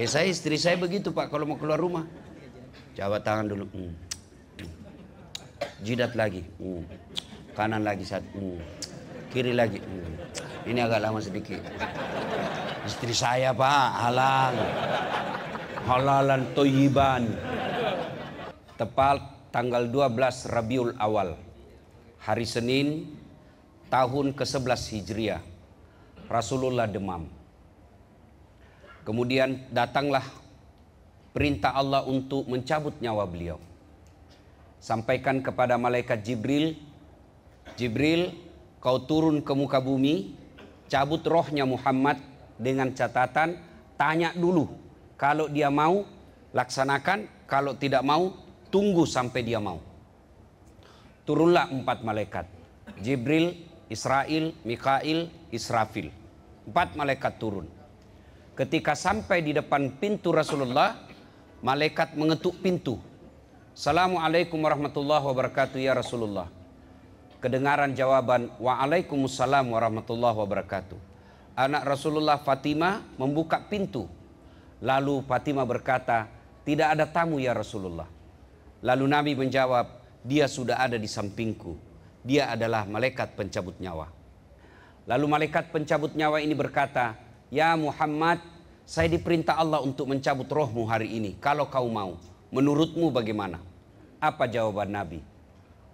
Istri saya begitu Pak, kalau mau keluar rumah. Jabat tangan dulu. Jidat lagi. Kanan lagi satu. Kiri lagi. Ini agak lama sedikit. Istri saya Pak, halal. Halalan toyiban. Tepat tanggal 12 Rabiul Awal. Hari Senin, tahun ke-11 Hijriah. Rasulullah demam. Kemudian datanglah perintah Allah untuk mencabut nyawa beliau. Sampaikan kepada malaikat Jibril, Jibril, kau turun ke muka bumi, cabut rohnya Muhammad dengan catatan, tanya dulu. Kalau dia mau, laksanakan. Kalau tidak mau, tunggu sampai dia mau. Turunlah 4 malaikat. Jibril, Israil, Mikail, Israfil. 4 malaikat turun. Ketika sampai di depan pintu Rasulullah, malaikat mengetuk pintu. Assalamualaikum warahmatullahi wabarakatuh ya Rasulullah. Kedengaran jawaban, Waalaikumsalam warahmatullahi wabarakatuh. Anak Rasulullah Fatimah membuka pintu. Lalu Fatimah berkata, tidak ada tamu ya Rasulullah. Lalu Nabi menjawab, dia sudah ada di sampingku. Dia adalah malaikat pencabut nyawa. Lalu malaikat pencabut nyawa ini berkata, ya Muhammad, saya diperintah Allah untuk mencabut rohmu hari ini. Kalau kau mau, menurutmu bagaimana? Apa jawaban Nabi?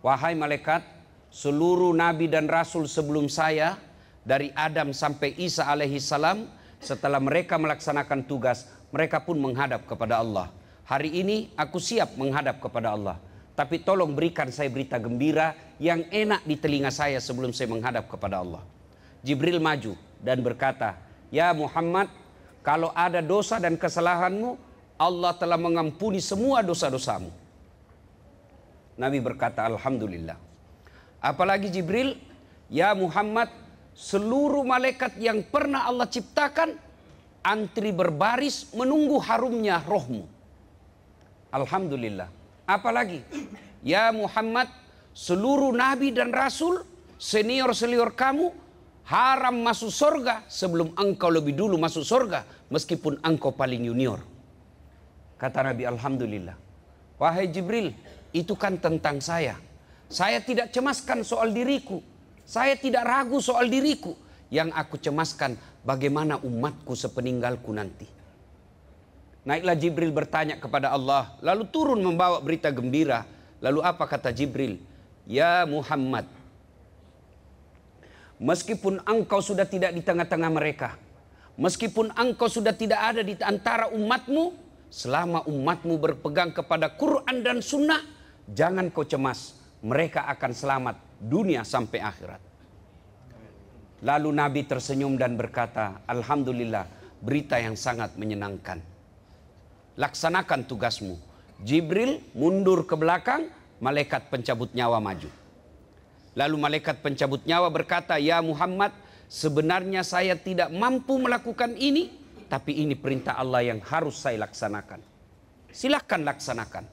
Wahai malaikat, seluruh nabi dan rasul sebelum saya, dari Adam sampai Isa alaihi salam, setelah mereka melaksanakan tugas, mereka pun menghadap kepada Allah. Hari ini aku siap menghadap kepada Allah. Tapi tolong berikan saya berita gembira yang enak di telinga saya sebelum saya menghadap kepada Allah. Jibril maju dan berkata, ya Muhammad, kalau ada dosa dan kesalahanmu, Allah telah mengampuni semua dosa-dosamu. Nabi berkata, alhamdulillah. Apalagi Jibril, ya Muhammad, seluruh malaikat yang pernah Allah ciptakan, antri berbaris menunggu harumnya rohmu. Alhamdulillah. Apalagi, ya Muhammad, seluruh nabi dan rasul, senior-senior kamu, haram masuk surga sebelum engkau lebih dulu masuk surga, meskipun engkau paling junior. Kata Nabi, alhamdulillah. Wahai Jibril, itu kan tentang saya. Saya tidak cemaskan soal diriku. Saya tidak ragu soal diriku. Yang aku cemaskan bagaimana umatku sepeninggalku nanti. Naiklah Jibril bertanya kepada Allah, lalu turun membawa berita gembira. Lalu apa kata Jibril? Ya Muhammad, meskipun engkau sudah tidak di tengah-tengah mereka, meskipun engkau sudah tidak ada di antara umatmu, selama umatmu berpegang kepada Quran dan Sunnah, jangan kau cemas, mereka akan selamat dunia sampai akhirat. Lalu Nabi tersenyum dan berkata, alhamdulillah, berita yang sangat menyenangkan. Laksanakan tugasmu. Jibril mundur ke belakang, malaikat pencabut nyawa maju. Lalu malaikat pencabut nyawa berkata, ya Muhammad, sebenarnya saya tidak mampu melakukan ini, tapi ini perintah Allah yang harus saya laksanakan. Silahkan laksanakan.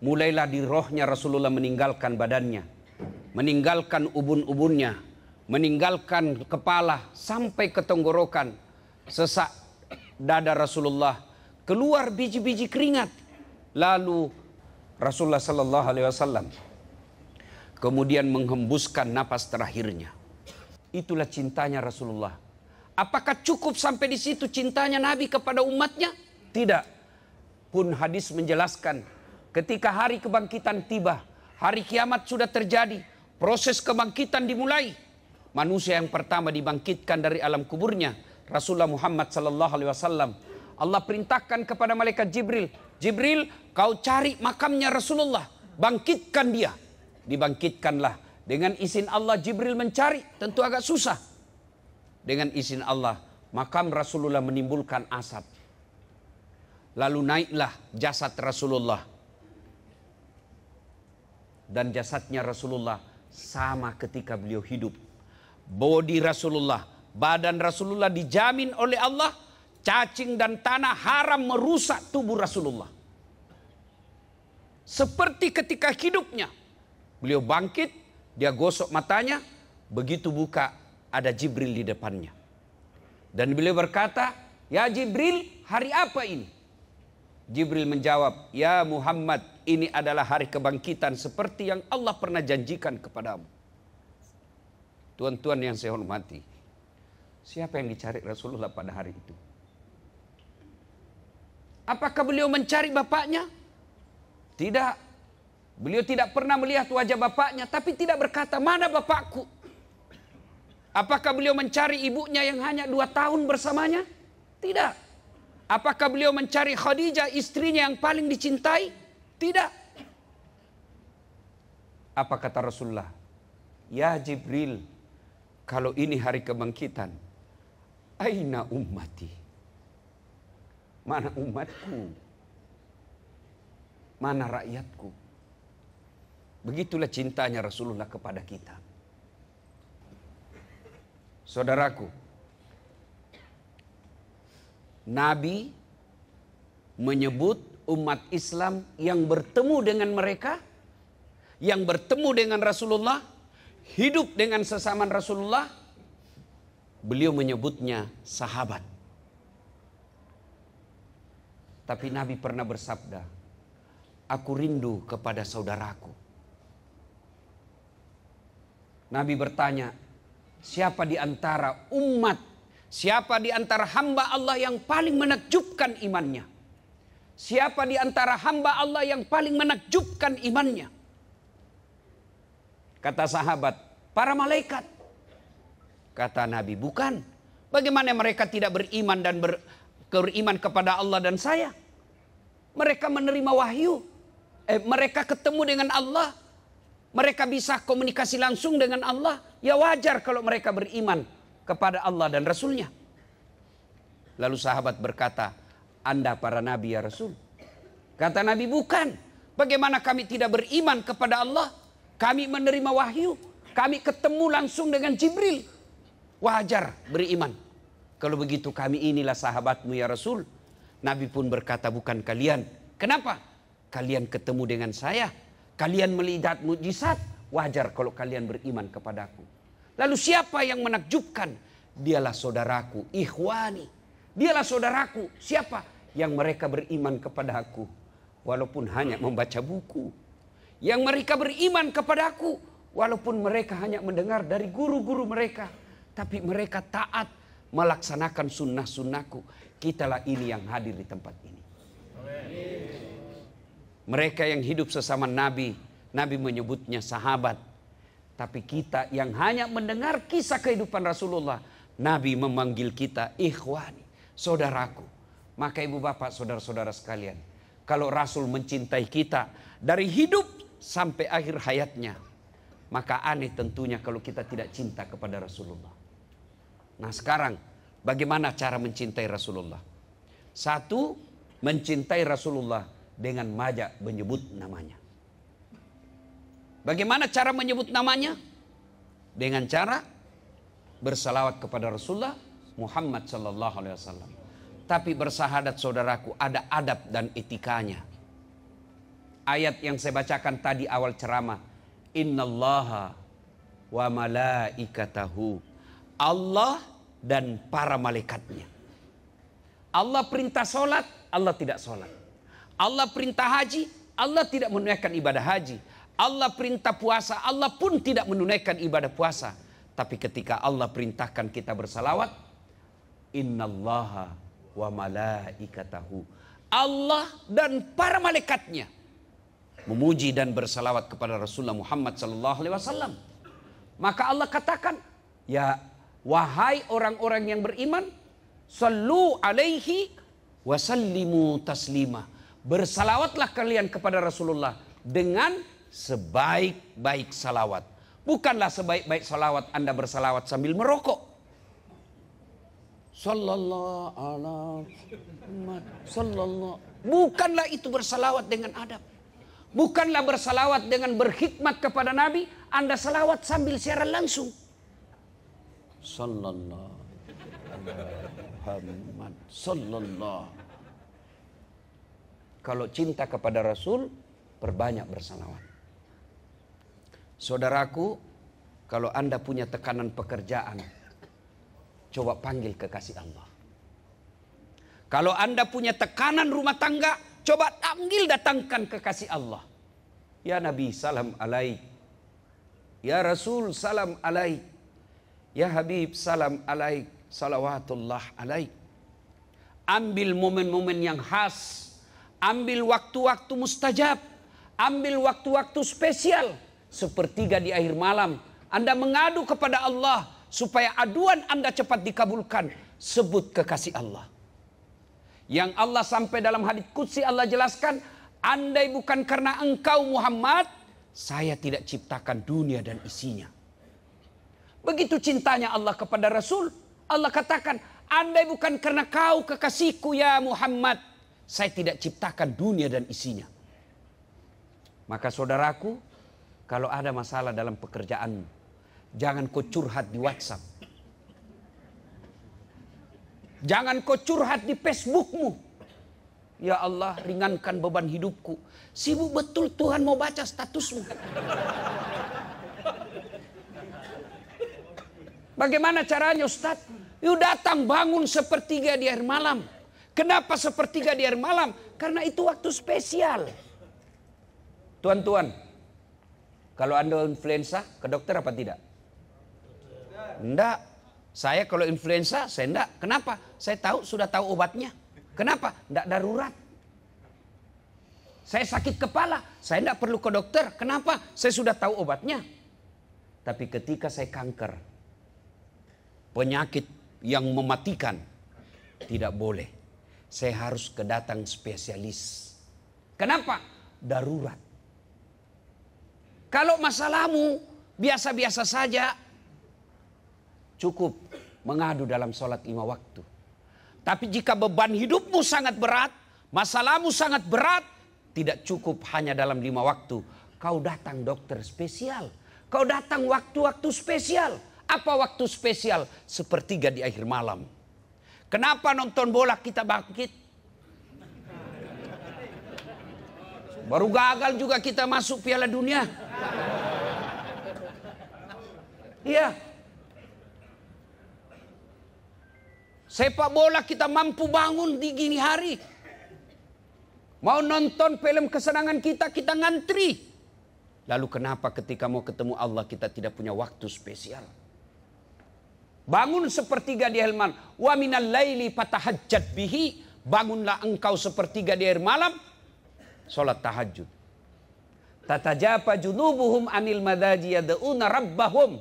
Mulailah di rohnya Rasulullah meninggalkan badannya, meninggalkan ubun-ubunnya, meninggalkan kepala sampai ke tenggorokan. Sesak dada Rasulullah, keluar biji-biji keringat. Lalu Rasulullah sallallahu alaihi wasallam kemudian menghembuskan napas terakhirnya. Itulah cintanya Rasulullah. Apakah cukup sampai di situ cintanya Nabi kepada umatnya? Tidak. Pun hadis menjelaskan, ketika hari kebangkitan tiba, hari kiamat sudah terjadi, proses kebangkitan dimulai. Manusia yang pertama dibangkitkan dari alam kuburnya, Rasulullah Muhammad sallallahu alaihi wasallam. Allah perintahkan kepada malaikat Jibril, Jibril, kau cari makamnya Rasulullah, bangkitkan dia. Dibangkitkanlah. Dengan izin Allah Jibril mencari, tentu agak susah. Dengan izin Allah, makam Rasulullah menimbulkan asap. Lalu naiklah jasad Rasulullah. Dan jasadnya Rasulullah sama ketika beliau hidup. Bodi Rasulullah, badan Rasulullah dijamin oleh Allah, cacing dan tanah haram merusak tubuh Rasulullah. Seperti ketika hidupnya. Beliau bangkit, dia gosok matanya, begitu buka ada Jibril di depannya. Dan beliau berkata, Ya Jibril, hari apa ini? Jibril menjawab, ya Muhammad, ini adalah hari kebangkitan seperti yang Allah pernah janjikan kepadamu. Tuan-tuan yang saya hormati, siapa yang dicari Rasulullah pada hari itu? Apakah beliau mencari bapaknya? Tidak. Beliau tidak pernah melihat wajah bapaknya, tapi tidak berkata, mana bapakku? Apakah beliau mencari ibunya yang hanya 2 tahun bersamanya? Tidak. Apakah beliau mencari Khadijah, istrinya yang paling dicintai? Tidak. Apa kata Rasulullah? Ya Jibril, kalau ini hari kebangkitan, aina ummati? Mana umatku? Mana rakyatku? Begitulah cintanya Rasulullah kepada kita. Saudaraku, Nabi menyebut umat Islam yang bertemu dengan mereka, yang bertemu dengan Rasulullah, hidup dengan sesama Rasulullah, beliau menyebutnya sahabat. Tapi Nabi pernah bersabda, aku rindu kepada saudaraku. Nabi bertanya, siapa di antara umat, siapa di antara hamba Allah yang paling menakjubkan imannya? Siapa di antara hamba Allah yang paling menakjubkan imannya? Kata sahabat, para malaikat. Kata Nabi, bukan. Bagaimana mereka tidak beriman dan beriman kepada Allah dan saya? Mereka menerima wahyu. Mereka ketemu dengan Allah. Mereka bisa komunikasi langsung dengan Allah. Ya wajar kalau mereka beriman kepada Allah dan Rasulnya. Lalu sahabat berkata, Anda para nabi ya Rasul. Kata Nabi, bukan. Bagaimana kami tidak beriman kepada Allah? Kami menerima wahyu. Kami ketemu langsung dengan Jibril. Wajar beriman. Kalau begitu kami inilah sahabatmu ya Rasul. Nabi pun berkata, bukan kalian. Kenapa? Kalian ketemu dengan saya. Kalian melihat mujizat. Wajar kalau kalian beriman kepadaku. Lalu siapa yang menakjubkan? Dialah saudaraku, ikhwani. Dialah saudaraku. Siapa? Yang mereka beriman kepada aku. Walaupun hanya membaca buku. Yang mereka beriman kepada aku. Walaupun mereka hanya mendengar dari guru-guru mereka. Tapi mereka taat melaksanakan sunnah-sunnahku. Kitalah ini yang hadir di tempat ini. Mereka yang hidup sesama Nabi. Nabi menyebutnya sahabat. Tapi kita yang hanya mendengar kisah kehidupan Rasulullah. Nabi memanggil kita ikhwani, saudaraku. Maka ibu bapak saudara-saudara sekalian. Kalau Rasul mencintai kita dari hidup sampai akhir hayatnya. Maka aneh tentunya kalau kita tidak cinta kepada Rasulullah. Nah sekarang bagaimana cara mencintai Rasulullah? Satu, mencintai Rasulullah dengan majak menyebut namanya. Bagaimana cara menyebut namanya? Dengan cara bersalawat kepada Rasulullah Muhammad sallallahu alaihi wasallam. Tapi bersahadat saudaraku, ada adab dan etikanya. Ayat yang saya bacakan tadi awal ceramah, innallaha wa malaikatahu, Allah dan para malaikatnya. Allah perintah solat, Allah tidak solat. Allah perintah haji, Allah tidak menunaikan ibadah haji. Allah perintah puasa, Allah pun tidak menunaikan ibadah puasa. Tapi ketika Allah perintahkan kita bersalawat, innallaha wa malaikatahu, Allah dan para malaikatnya memuji dan bersalawat kepada Rasulullah Muhammad sallallahu alaihi wasallam. Maka Allah katakan, ya wahai orang-orang yang beriman, sallu alaihi wa sallimu taslima. Bersalawatlah kalian kepada Rasulullah dengan sebaik-baik salawat. Bukanlah sebaik-baik salawat Anda bersalawat sambil merokok. Sallallahu alaihi wasallam. Bukanlah itu bersalawat dengan adab. Bukanlah bersalawat dengan berkhidmat kepada Nabi. Anda salawat sambil siaran langsung. Sallallahu Muhammad sallallahu. Kalau cinta kepada Rasul, perbanyak bersalawat. Saudaraku, kalau Anda punya tekanan pekerjaan, coba panggil kekasih Allah. Kalau Anda punya tekanan rumah tangga, coba datangkan kekasih Allah. Ya Nabi, salam alaik. Ya Rasul, salam alaik. Ya Habib, salam alaik. Salawatullah alaik. Ambil momen-momen yang khas. Ambil waktu-waktu mustajab. Ambil waktu-waktu spesial. Sepertiga di akhir malam. Anda mengadu kepada Allah. Supaya aduan Anda cepat dikabulkan. Sebut kekasih Allah. Yang Allah sampai dalam hadits qudsi Allah jelaskan. Andai bukan karena engkau Muhammad, saya tidak ciptakan dunia dan isinya. Begitu cintanya Allah kepada Rasul. Allah katakan, andai bukan karena kau kekasihku ya Muhammad, saya tidak ciptakan dunia dan isinya. Maka saudaraku, kalau ada masalah dalam pekerjaanmu, jangan kau curhat di WhatsApp. Jangan kau curhat di Facebookmu. Ya Allah, ringankan beban hidupku. Sibuk betul Tuhan mau baca statusmu. Bagaimana caranya Ustaz? Yuk datang bangun sepertiga di akhir malam. Kenapa sepertiga di akhir malam? Karena itu waktu spesial. Tuan-tuan, kalau Anda influenza, ke dokter apa tidak? Enggak. Saya kalau influenza, saya enggak. Kenapa? Saya sudah tahu obatnya. Kenapa? Enggak darurat. Saya sakit kepala, saya enggak perlu ke dokter. Kenapa? Saya sudah tahu obatnya. Tapi ketika saya kanker, penyakit yang mematikan, tidak boleh. Saya harus kedatang spesialis. Kenapa? Darurat. Kalau masalahmu biasa-biasa saja, cukup mengadu dalam sholat 5 waktu. Tapi jika beban hidupmu sangat berat, masalahmu sangat berat, tidak cukup hanya dalam 5 waktu. Kau datang dokter spesial. Kau datang waktu-waktu spesial. Apa waktu spesial? Sepertiga di akhir malam. Kenapa nonton bola kita bangkit? Baru gagal juga kita masuk Piala Dunia. Iya. Sepak bola kita mampu bangun di gini hari. Mau nonton film kesenangan kita ngantri. Lalu kenapa ketika mau ketemu Allah kita tidak punya waktu spesial? Bangun sepertiga di akhir malam. Wa minal laili fatahajjat bihi. Bangunlah engkau sepertiga di akhir malam. Salat tahajud. Tatajafa junubuhum anil madaji yad'una rabbahum.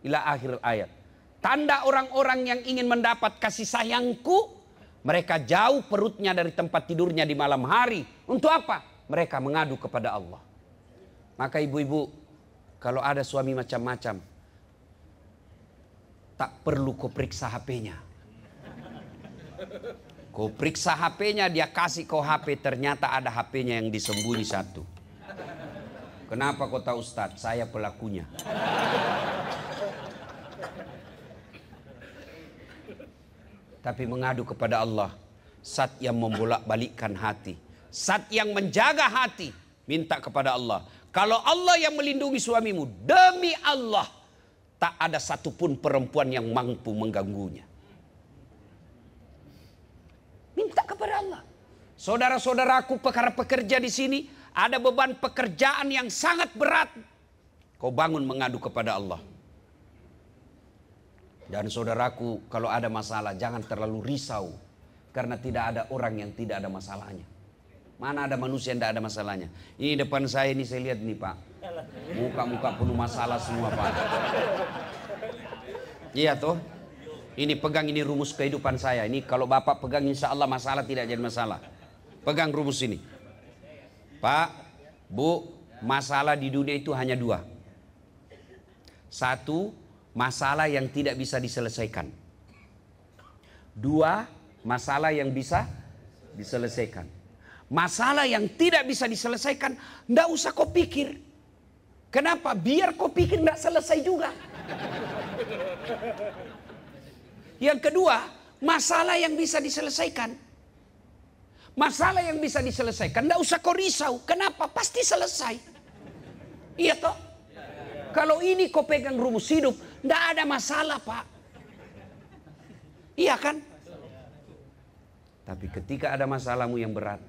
Ila akhir ayat. Tanda orang-orang yang ingin mendapat kasih sayangku, mereka jauh perutnya dari tempat tidurnya di malam hari. Untuk apa? Mereka mengadu kepada Allah. Maka ibu-ibu, kalau ada suami macam-macam, tak perlu kau periksa HP-nya. Kau periksa HP-nya, dia kasih kau HP, ternyata ada HP-nya yang disembunyi satu. Kenapa kau tahu Ustaz? Saya pelakunya. Tapi mengadu kepada Allah, zat yang membolak-balikkan hati, zat yang menjaga hati, minta kepada Allah. Kalau Allah yang melindungi suamimu, demi Allah, tak ada satupun perempuan yang mampu mengganggunya. Minta kepada Allah. Saudara-saudaraku, perkara pekerja di sini, ada beban pekerjaan yang sangat berat. Kau bangun mengadu kepada Allah. Dan saudaraku, kalau ada masalah jangan terlalu risau. Karena tidak ada orang yang tidak ada masalahnya. Mana ada manusia yang tidak ada masalahnya. Ini depan saya ini saya lihat nih Pak. Muka-muka penuh masalah semua Pak. Iya toh. Ini pegang, ini rumus kehidupan saya. Ini kalau Bapak pegang insya Allah masalah tidak jadi masalah. Pegang rumus ini. Pak, Bu, masalah di dunia itu hanya 2. 1, masalah yang tidak bisa diselesaikan. 2, masalah yang bisa diselesaikan. Masalah yang tidak bisa diselesaikan, ndak usah kau pikir. Kenapa? Biar kau pikir ndak selesai juga. Yang kedua, masalah yang bisa diselesaikan. Masalah yang bisa diselesaikan, ndak usah kau risau. Kenapa? Pasti selesai. Iya toh? Kalau ini kau pegang rumus hidup, ndak ada masalah Pak. Iya kan? Tapi ketika ada masalahmu yang berat,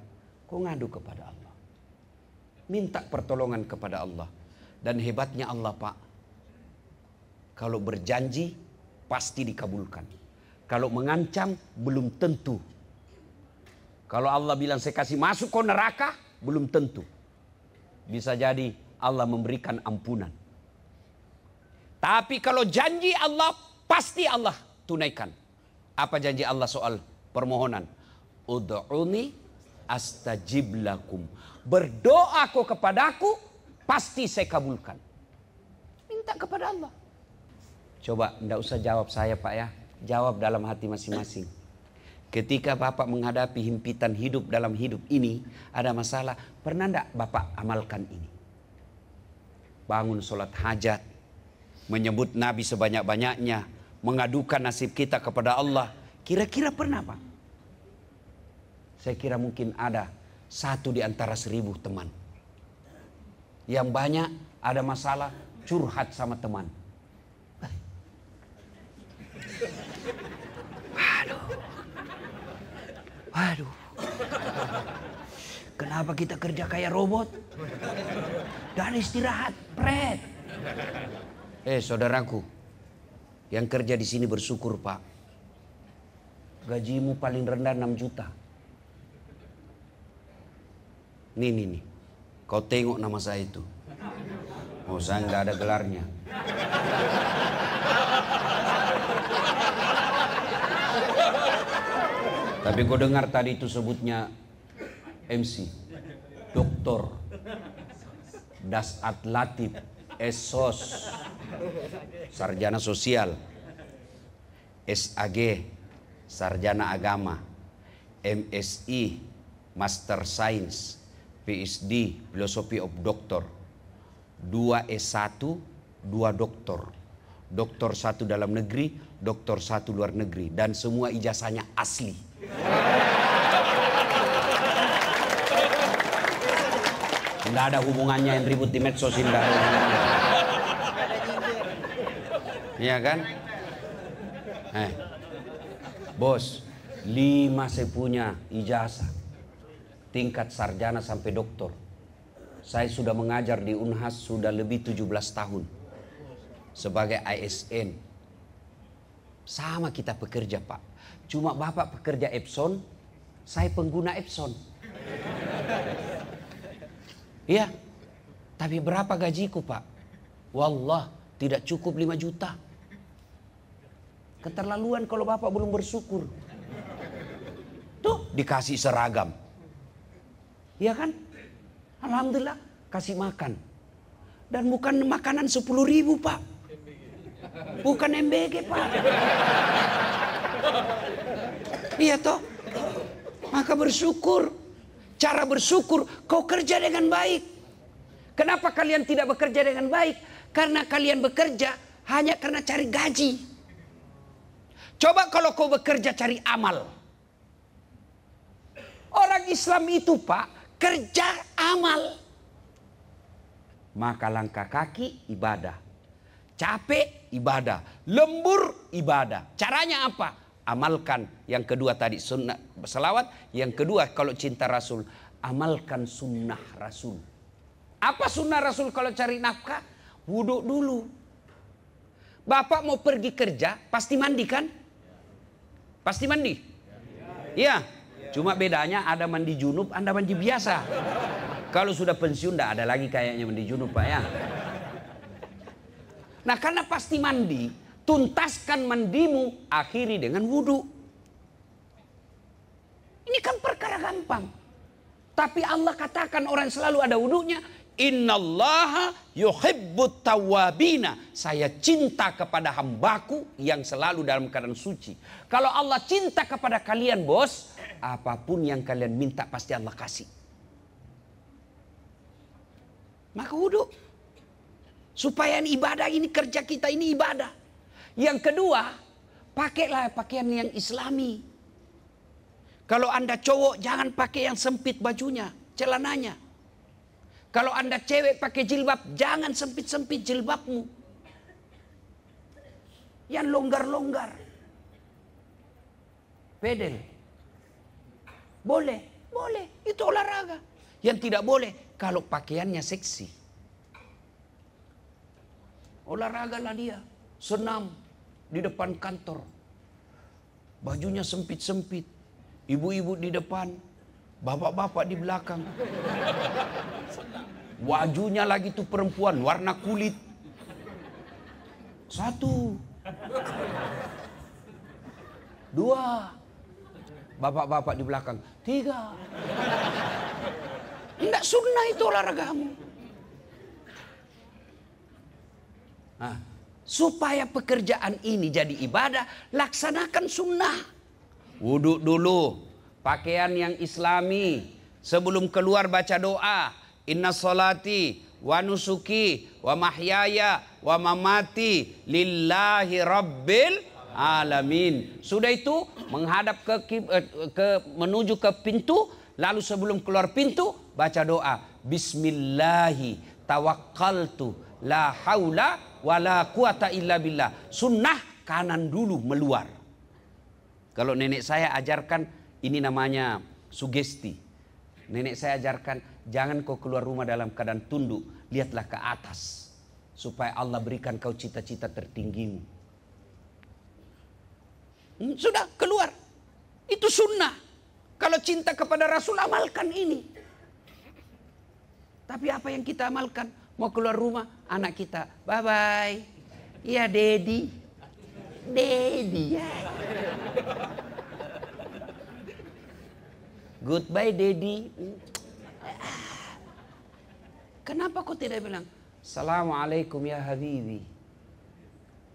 kau ngadu kepada Allah. Minta pertolongan kepada Allah. Dan hebatnya Allah, Pak, kalau berjanji pasti dikabulkan. Kalau mengancam belum tentu. Kalau Allah bilang saya kasih masuk kau neraka, belum tentu. Bisa jadi Allah memberikan ampunan. Tapi kalau janji Allah, pasti Allah tunaikan. Apa janji Allah soal permohonan? Ud'uni astajib lakum. Berdoa kau kepadaku, pasti saya kabulkan. Minta kepada Allah. Coba, tidak usah jawab saya, Pak, ya. Jawab dalam hati masing-masing. Ketika Bapak menghadapi himpitan hidup dalam hidup ini, ada masalah, pernah tidak Bapak amalkan ini? Bangun sholat hajat, menyebut Nabi sebanyak-banyaknya, mengadukan nasib kita kepada Allah. Kira-kira pernah, Pak? Saya kira mungkin ada 1 di antara 1000 teman. Yang banyak ada masalah, curhat sama teman. Waduh. Kenapa kita kerja kayak robot? Dan istirahat, pret. Saudaraku, yang kerja di sini bersyukur, Pak. Gajimu paling rendah 6 juta. Nih. Kau tengok nama saya itu. Oh, saya nggak ada gelarnya. Tapi kau dengar tadi itu sebutnya MC, Doktor, Dasat Latif, SOS, Sarjana Sosial, SAG, Sarjana Agama, MSI, Master Science, PhD, Philosophy of Doctor, 2 S1, 2 doktor. Doktor 1 dalam negeri, doktor 1 luar negeri. Dan semua ijazahnya asli. Tidak ada hubungannya yang ribut di medsos ini. Iya kan? Bos, 5 saya punya ijazah. Tingkat sarjana sampai doktor. Saya sudah mengajar di Unhas sudah lebih 17 tahun. Sebagai ASN. Sama kita pekerja, Pak. Cuma Bapak pekerja Epson, saya pengguna Epson. Iya. Tapi berapa gajiku, Pak? Wallah, tidak cukup 5 juta. Keterlaluan kalau Bapak belum bersyukur. Tuh, dikasih seragam. Iya kan? Alhamdulillah, kasih makan. Dan bukan makanan 10.000, Pak. Bukan MBG, Pak. Iya toh. Maka bersyukur. Cara bersyukur, kau kerja dengan baik. Kenapa kalian tidak bekerja dengan baik? Karena kalian bekerja hanya karena cari gaji. Coba kalau kau bekerja cari amal. Orang Islam itu, Pak, kerja amal. Maka langkah kaki ibadah. Capek ibadah. Lembur ibadah. Caranya apa? Amalkan yang kedua tadi sunnah selawat. Yang kedua kalau cinta Rasul, amalkan sunnah Rasul. Apa sunnah Rasul kalau cari nafkah? Wudhu dulu. Bapak mau pergi kerja pasti mandi kan? Pasti mandi? Iya. Cuma bedanya ada mandi junub, Anda mandi biasa. Kalau sudah pensiun tidak ada lagi kayaknya mandi junub, Pak, ya. Nah, karena pasti mandi, tuntaskan mandimu, akhiri dengan wudhu. Ini kan perkara gampang. Tapi Allah katakan orang selalu ada wudhunya. Innallaha yuhibbut tawwabina. Saya cinta kepada hambaku yang selalu dalam keadaan suci. Kalau Allah cinta kepada kalian, bos, apapun yang kalian minta pasti Allah kasih. Maka wudhu. Supaya ibadah ini, kerja kita ini ibadah. Yang kedua, pakailah pakaian yang islami. Kalau Anda cowok, jangan pakai yang sempit bajunya, celananya. Kalau Anda cewek pakai jilbab, jangan sempit-sempit jilbabmu. Yang longgar-longgar. Pedel. Boleh, boleh. Itu olahraga. Yang tidak boleh kalau pakaiannya seksi. Olahraga lah dia. Senam di depan kantor. Bajunya sempit-sempit. Ibu-ibu di depan. Bapak-bapak di belakang. Bajunya lagi tuh perempuan warna kulit. 1, 2. Bapak-bapak di belakang. 3. Enggak sunnah itu olahragamu. Nah, supaya pekerjaan ini jadi ibadah, laksanakan sunnah. Wudhu dulu, pakaian yang islami. Sebelum keluar baca doa. Inna sholati wa nusuki wa mahyaya wa mamati lillahi rabbil alamin. Sudah itu menghadap menuju ke pintu, lalu sebelum keluar pintu baca doa. Bismillahi tawakkaltu la haula wala quwata illa billah. Sunnah kanan dulu meluar. Kalau nenek saya ajarkan ini namanya sugesti. Nenek saya ajarkan jangan kau keluar rumah dalam keadaan tunduk, lihatlah ke atas supaya Allah berikan kau cita-cita tertinggimu. Sudah keluar. Itu sunnah. Kalau cinta kepada Rasul amalkan ini. Tapi apa yang kita amalkan? Mau keluar rumah, anak kita, bye-bye. Iya, Dedi. Dedi ya. Goodbye, Dedi. Kenapa kau tidak bilang, Assalamualaikum ya Habibi.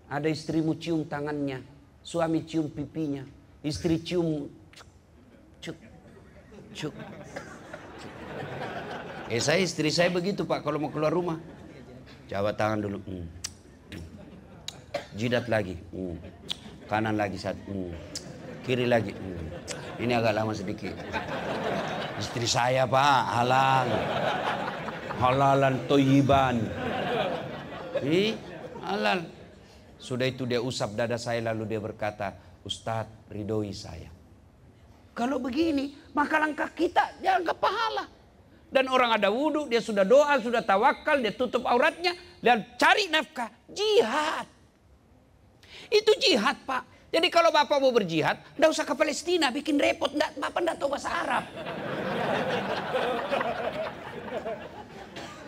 Ada istrimu cium tangannya, suami cium pipinya, istri cium cuk, cuk. Saya istri saya begitu Pak, kalau mau keluar rumah. Jabat tangan dulu. Jidat lagi. Kanan lagi satu. Kiri lagi. Ini agak lama sedikit. Istri saya Pak, halalan toyiban. Halal. Sudah itu dia usap dada saya lalu dia berkata, Ustadz ridhoi saya. Kalau begini, maka langkah kita jangan ke pahala. Dan orang ada wudhu, dia sudah doa, sudah tawakal, dia tutup auratnya, dan cari nafkah. Jihad. Itu jihad Pak. Jadi kalau Bapak mau berjihad, enggak usah ke Palestina, bikin repot. Bapak enggak tahu bahasa Arab.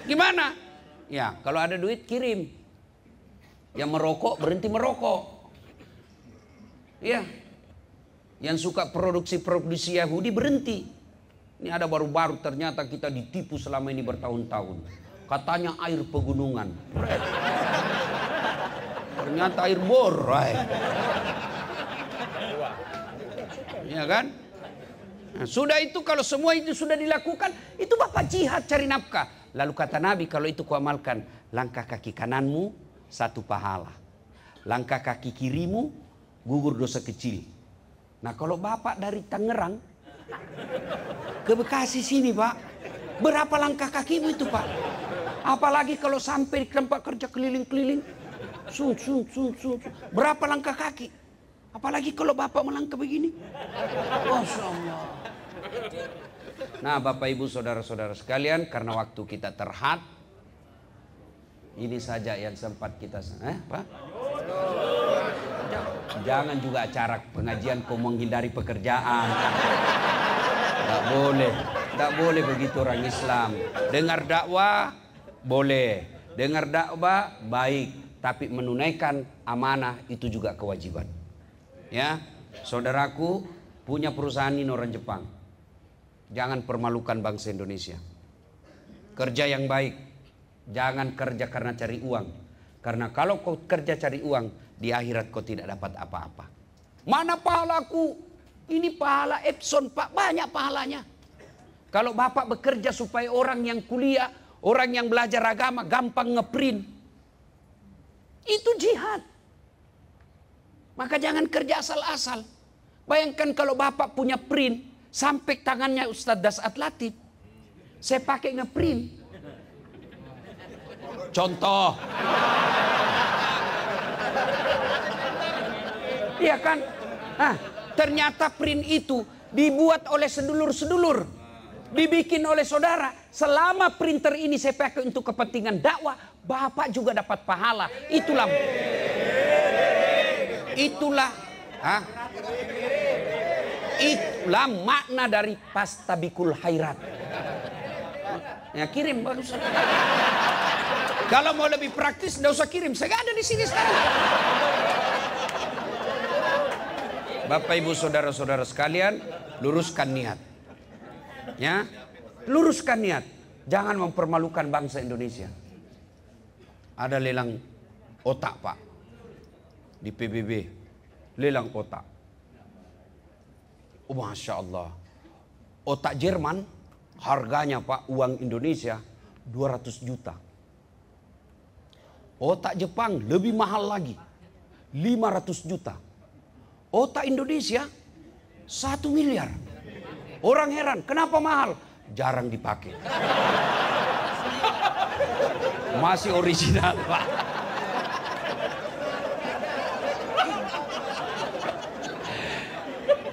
Gimana? Ya, kalau ada duit kirim. Yang merokok berhenti merokok. Ya. Yang suka produksi Yahudi berhenti. Ini ada baru-baru ternyata kita ditipu selama ini bertahun-tahun. Katanya air pegunungan. Ternyata air bor. Ya kan? Nah, sudah itu kalau semua itu sudah dilakukan, itu Bapak jihad cari nafkah. Lalu kata Nabi, kalau itu kau amalkan, langkah kaki kananmu 1 pahala. Langkah kaki kirimu gugur dosa kecil. Nah kalau Bapak dari Tangerang ke Bekasi sini Pak, berapa langkah kakimu itu Pak? Apalagi kalau sampai di tempat kerja keliling-keliling, berapa langkah kaki? Apalagi kalau Bapak melangkah begini. Masya Allah. Nah Bapak Ibu Saudara-saudara sekalian, karena waktu kita terhad, ini saja yang sempat kita Pak? Jangan juga acara pengajian kau menghindari pekerjaan. Tak boleh. Tak boleh begitu orang Islam. Dengar dakwah boleh. Dengar dakwah baik. Tapi menunaikan amanah itu juga kewajiban. Ya, saudaraku punya perusahaan ini orang Jepang. Jangan permalukan bangsa Indonesia. Kerja yang baik. Jangan kerja karena cari uang. Karena kalau kau kerja cari uang, di akhirat kau tidak dapat apa-apa. Mana pahalaku? Ini pahala Epson Pak, banyak pahalanya. Kalau Bapak bekerja supaya orang yang kuliah, orang yang belajar agama gampang ngeprint. Itu jihad. Maka jangan kerja asal-asal. Bayangkan kalau Bapak punya print, sampai tangannya Ustadz Dasat Latif. Saya pakai ngeprint. Contoh. Iya kan? Ternyata print itu dibuat oleh sedulur-sedulur, dibikin oleh saudara. Selama printer ini saya pakai untuk kepentingan dakwah, Bapak juga dapat pahala. Itulah makna dari Fastabikul Khairat. Ya, kirim bagus. Kalau mau lebih praktis, nggak usah kirim. Saya nggak ada di sini sekarang. Bapak, Ibu, saudara-saudara sekalian, luruskan niat. Ya, luruskan niat. Jangan mempermalukan bangsa Indonesia. Ada lelang otak, Pak, di PBB. Lelang otak. Oh, Masya Allah. Otak Jerman, harganya, Pak, uang Indonesia 200 juta. Otak Jepang lebih mahal lagi, 500 juta. Otak Indonesia 1 miliar. Orang heran, kenapa mahal? Jarang dipakai. Masih original, Pak.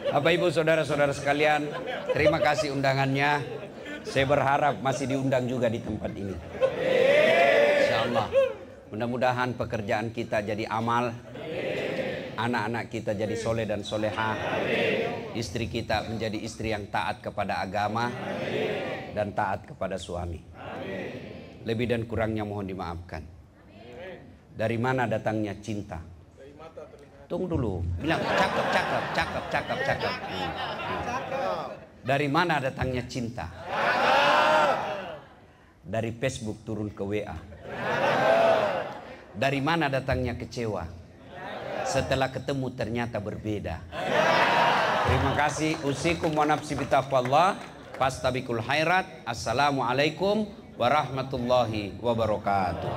Bapak, Ibu, saudara-saudara sekalian, terima kasih undangannya. Saya berharap masih diundang juga di tempat ini. Insyaallah. Mudah-mudahan pekerjaan kita jadi amal. Anak-anak kita jadi soleh dan soleha. Istri kita menjadi istri yang taat kepada agama dan taat kepada suami. Lebih dan kurangnya mohon dimaafkan. Dari mana datangnya cinta? Tunggu dulu. Bilang cakep. Dari mana datangnya cinta? Dari Facebook turun ke WA. Dari mana datangnya kecewa? Setelah ketemu ternyata berbeda. Terima kasih. Usikum wa nafsi bitaqwallah. Fastabikul khairat. Assalamualaikum warahmatullahi wabarakatuh.